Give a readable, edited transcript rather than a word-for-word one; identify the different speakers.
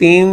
Speaker 1: 3